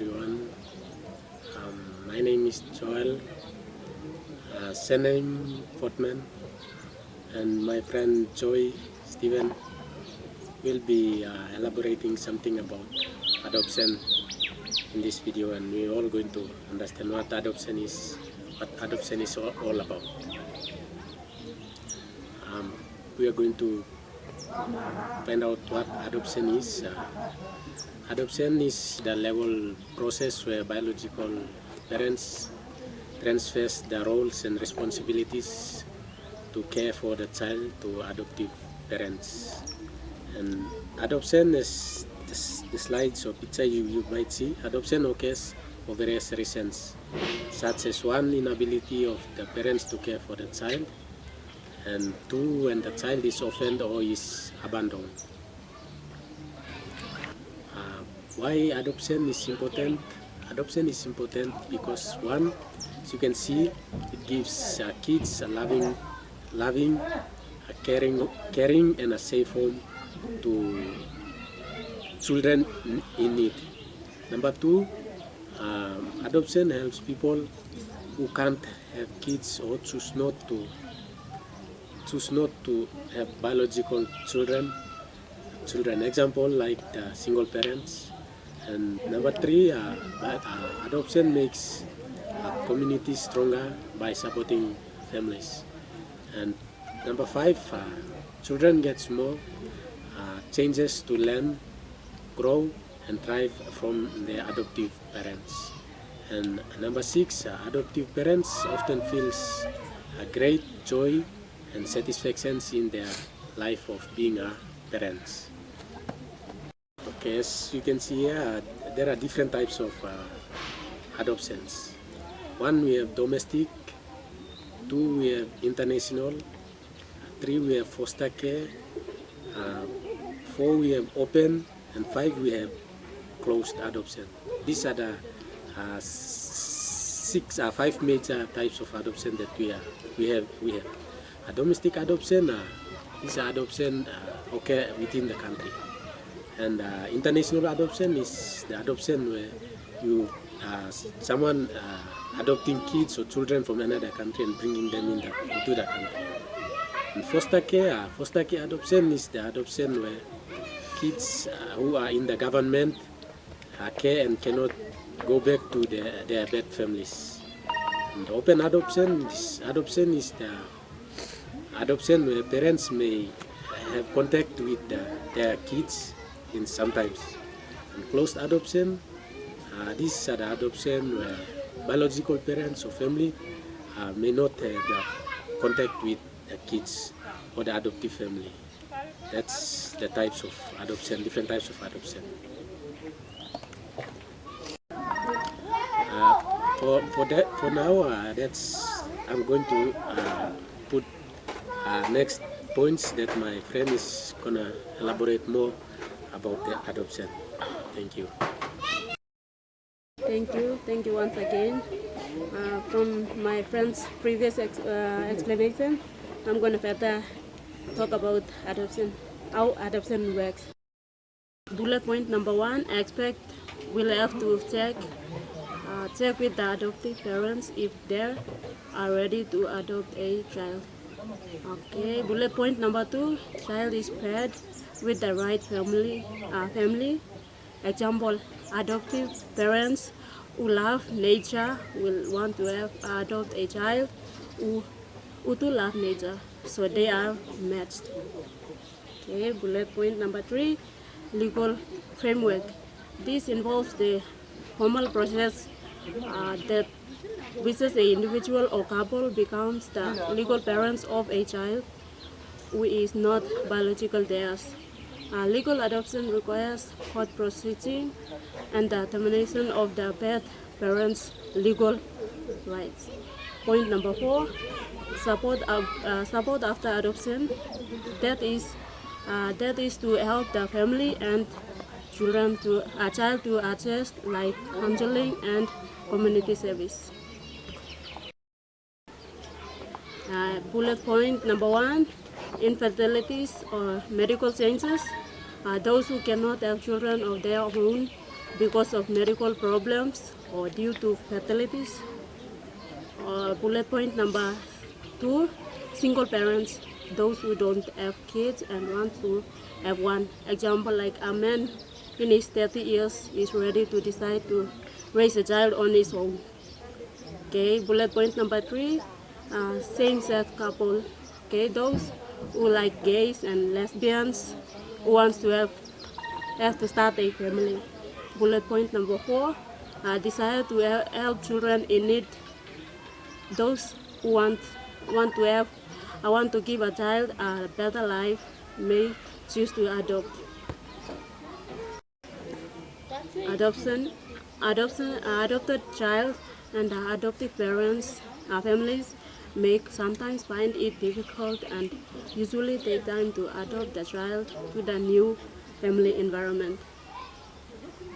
everyone. My name is Joel, surname Portman, and my friend Joy Steven will be elaborating something about adoption in this video, and we're all going to understand what adoption is all about. We are going to find out what adoption is. Adoption is the legal process where biological parents transfers their roles and responsibilities to care for the child to adoptive parents. And adoption is the slides or picture you might see. Adoption occurs for various reasons, such as one, inability of the parents to care for the child, and two, when the child is orphaned or is abandoned. Why adoption is important? Adoption is important because one, as you can see, it gives kids a loving, caring and a safe home to children in need. Number two, adoption helps people who can't have kids or choose not to have biological children. Example like the single parents. And number three, adoption makes a community stronger by supporting families. And number five, children get more chances to learn, grow, and thrive from their adoptive parents. And number six, adoptive parents often feel a great joy and satisfaction in their life of being parents. Okay, as you can see here, there are different types of adoptions. One, we have domestic. Two, we have international. Three, we have foster care. Four, we have open. And five, we have closed adoption. These are the five major types of adoption that we have. A domestic adoption, is an adoption occur within the country. And international adoption is the adoption where someone adopting kids or children from another country and bringing them into the country. And foster care adoption is the adoption where kids who are in the government care and cannot go back to their birth families. And open adoption is the adoption where parents may have contact with their kids in sometimes. And closed adoption, these are the adoption where biological parents or family may not have contact with the kids or the adoptive family. That's the types of adoption, different types of adoption. For now, I'm going to put next points that my friend is gonna elaborate more about the adoption. Thank you. Thank you once again. From my friend's previous explanation, I'm going to further talk about adoption, how adoption works. Bullet point number one, we'll have to check with the adoptive parents if they are ready to adopt a child. Okay, bullet point number two, child is paired with the right family. Example, adoptive parents who love nature will want to adopt a child who too love nature, so they are matched. Okay, bullet point number three, legal framework. This involves the formal process that which is an individual or couple becomes the legal parents of a child who is not biological theirs. Legal adoption requires court proceeding and the termination of the birth parents' legal rights. Point number four, support after adoption. That is to help the family and child to access like counseling and community service. Bullet point number one, infertilities or medical changes. Those who cannot have children of their own because of medical problems or due to fatalities. Bullet point number 2, single parents, those who don't have kids and want to have one. Example, like a man in his 30 years is ready to decide to raise a child on his own. Okay, bullet point number 3, same-sex couple. Okay, those who like gays and lesbians who wants to have to start a family. Bullet point number 4, desire to help children in need. Those who want to give a child a better life may choose to adopt. Adopted child and adoptive parents, families may sometimes find it difficult and usually take time to adopt the child to the new family environment.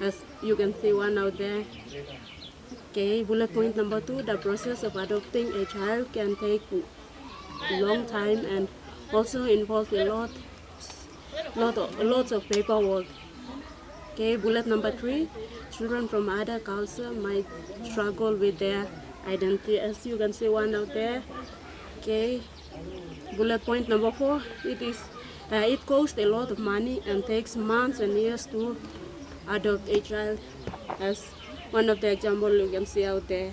As you can see one out there. Okay, bullet point number 2, the process of adopting a child can take a long time and also involve lots of paperwork. Okay, bullet number 3, children from other culture might struggle with their identity, as you can see one out there. Okay, bullet point number 4, it costs a lot of money and takes months and years to adopt a child, as one of the examples you can see out there.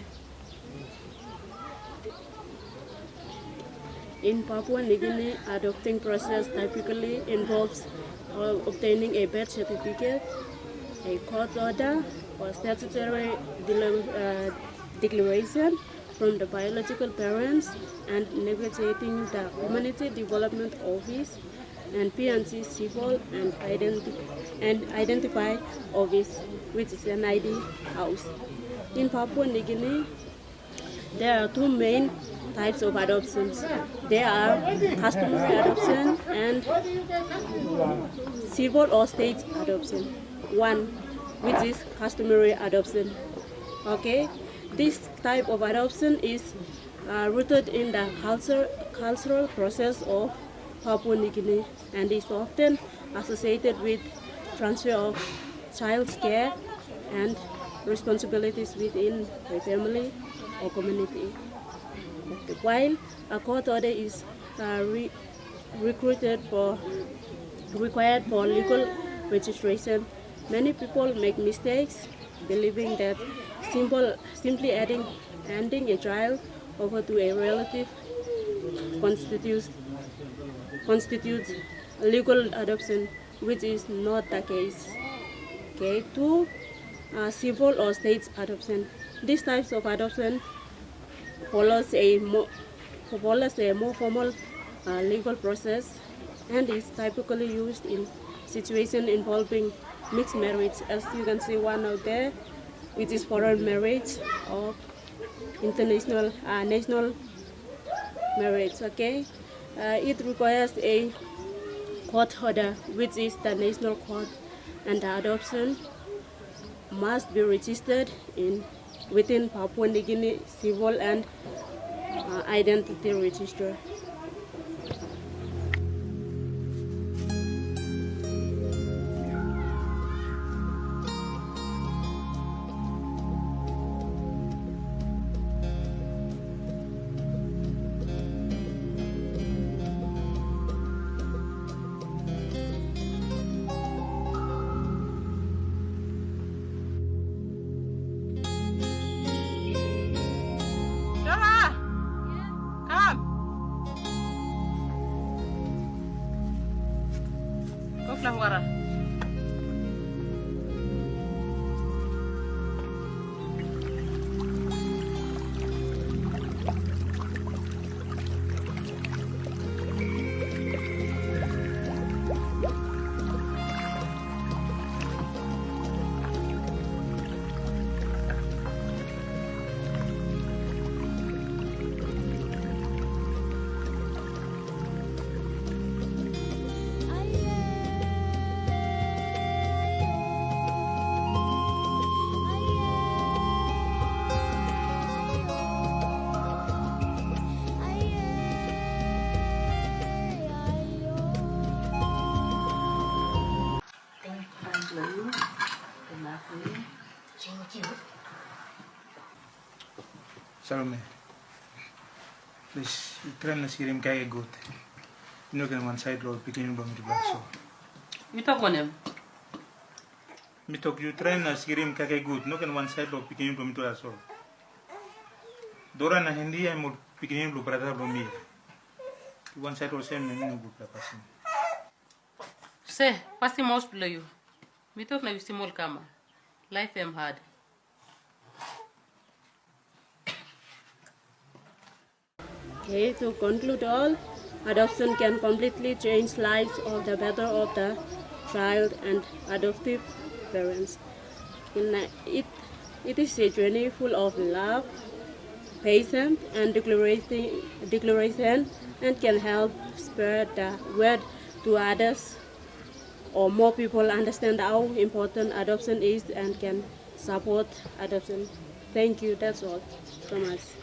In Papua New Guinea, adopting process typically involves obtaining a birth certificate, a court order, or statutory declaration from the biological parents, and negotiating the Community Development Office and PNC Civil and Identify Office, which is an ID house. In Papua New Guinea, there are 2 main types of adoptions. There are customary adoption and civil or state adoption. One, which is customary adoption. Okay, this type of adoption is rooted in the cultural process of Papua New Guinea and is often associated with transfer of child's care and responsibilities within a family or community. While a court order is required for legal registration, many people make mistakes believing that simply handing a child over to a relative constitutes legal adoption, which is not the case. Okay, 2, civil or state adoption. These types of adoption follows a more formal legal process and is typically used in situations involving mixed marriage, as you can see one out there, which is foreign marriage or international national marriage. Okay, it requires a court order, which is the national court, and the adoption must be registered within Papua New Guinea Civil and Identity Register. Salome, please, you train us here in Kaya good. You know, can one side road beginning from the black so. You talk on him. Me talk you train us here in Kaya good. No can one side road beginning from the so. Dora na hindi ay mo beginning from brother from me. One side road same no good la passing. Say, passing most below you. Me talk na you small kama. Life am hard. Okay, to conclude all, adoption can completely change lives of the better of the child and adoptive parents. It is a journey full of love, patience, and declaration, and can help spread the word to others, or more people understand how important adoption is and can support adoption. Thank you. That's all from us.